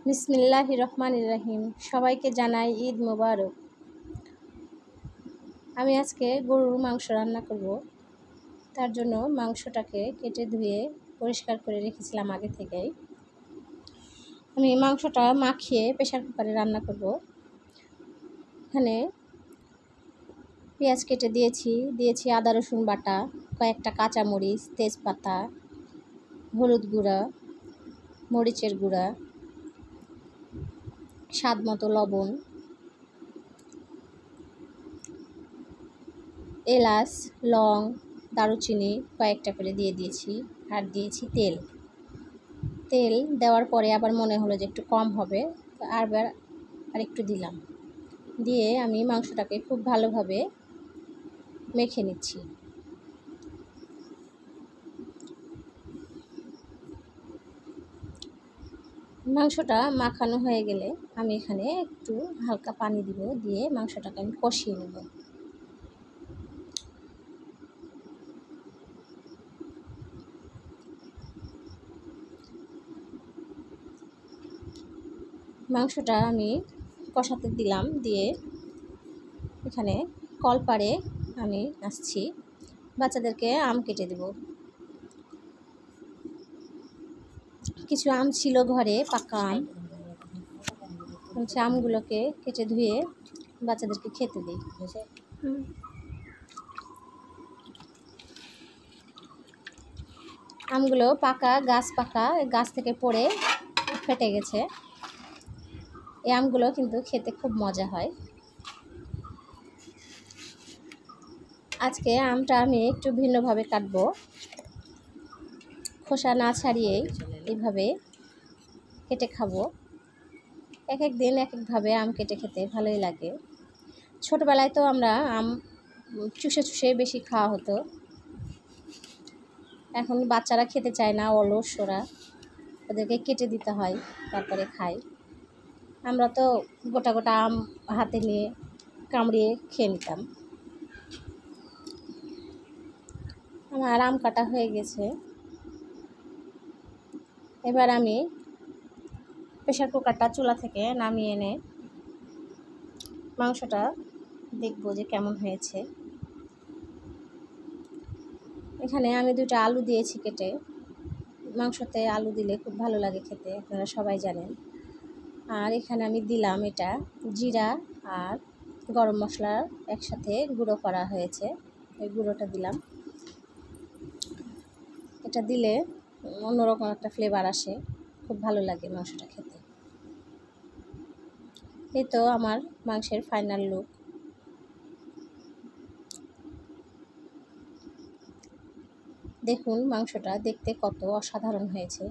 বিসমিল্লাহির রহমানির রহিম। সবাইকে জানাই ঈদ মোবারক। আমি আজকে গরুর মাংস রান্না করব। তার জন্য মাংসটাকে কেটে ধুয়ে পরিষ্কার করে রেখেছিলাম আগে থেকেই। আমি মাংসটা মাখিয়ে প্রেসার কুকারে রান্না করব। এখানে পেঁয়াজ কেটে দিয়েছি আদা রসুন বাটা, কয়েকটা কাঁচামরিচ, তেজপাতা, হলুদ গুঁড়া, মরিচের গুঁড়া, স্বাদ মতো লবণ, এলাচ, লং, দারুচিনি কয়েকটা করে দিয়েছি আর দিয়েছি তেল দেওয়ার পরে আবার মনে হলো যে একটু কম হবে, তো আর একটু দিলাম। দিয়ে আমি মাংসটাকে খুব ভালোভাবে মেখে নিচ্ছি। মাংসটা মাখানো হয়ে গেলে আমি এখানে একটু হালকা পানি দিব, দিয়ে মাংসটাকে আমি কষিয়ে নেব। মাংসটা আমি কষাতে দিলাম, দিয়ে এখানে কলপাড়ে আমি আসছি। বাচ্চাদেরকে আম কেটে দেব। কিছু আম ছিল ঘরে, পাকা আম। আমগুলোকে কেটে ধুয়ে বাচ্চাদেরকে খেতে দিই। আমগুলো পাকা, গাছ থেকে পড়ে ফেটে গেছে। এই আমগুলো কিন্তু খেতে খুব মজা হয়। আজকে আমটা আমি একটু ভিন্নভাবে কাটবো, খোসা না ছাড়িয়েই এইভাবে কেটে খাবো। এক এক দিন এক একভাবে আম কেটে খেতে ভালোই লাগে। ছোটোবেলায় তো আমরা আম চুষে বেশি খাওয়া হতো। এখন বাচ্চারা খেতে চায় না, অলস ওরা, ওদেরকে কেটে দিতে হয়, তারপরে খায়। আমরা তো গোটা গোটা আম হাতে নিয়ে কামড়িয়ে খেয়ে নিতাম। আমার আম কাটা হয়ে গেছে। এবার আমি প্রেসার কুকারটা চুলা থেকে নামিয়ে এনে মাংসটা দেখবো যে কেমন হয়েছে। এখানে আমি 2টা আলু দিয়েছি কেটে। মাংসতে আলু দিলে খুব ভালো লাগে খেতে, আপনারা সবাই জানেন। আর এখানে আমি দিলাম এটা জিরা আর গরম মশলা একসাথে গুঁড়ো করা হয়েছে, এই গুঁড়োটা দিলাম। এটা দিলে অন্যরকম একটা ফ্লেভার আসে, খুব ভালো লাগে মাংসটা খেতে। এই তো আমার মাংসের ফাইনাল লুক। দেখুন মাংসটা দেখতে কত অসাধারণ হয়েছে।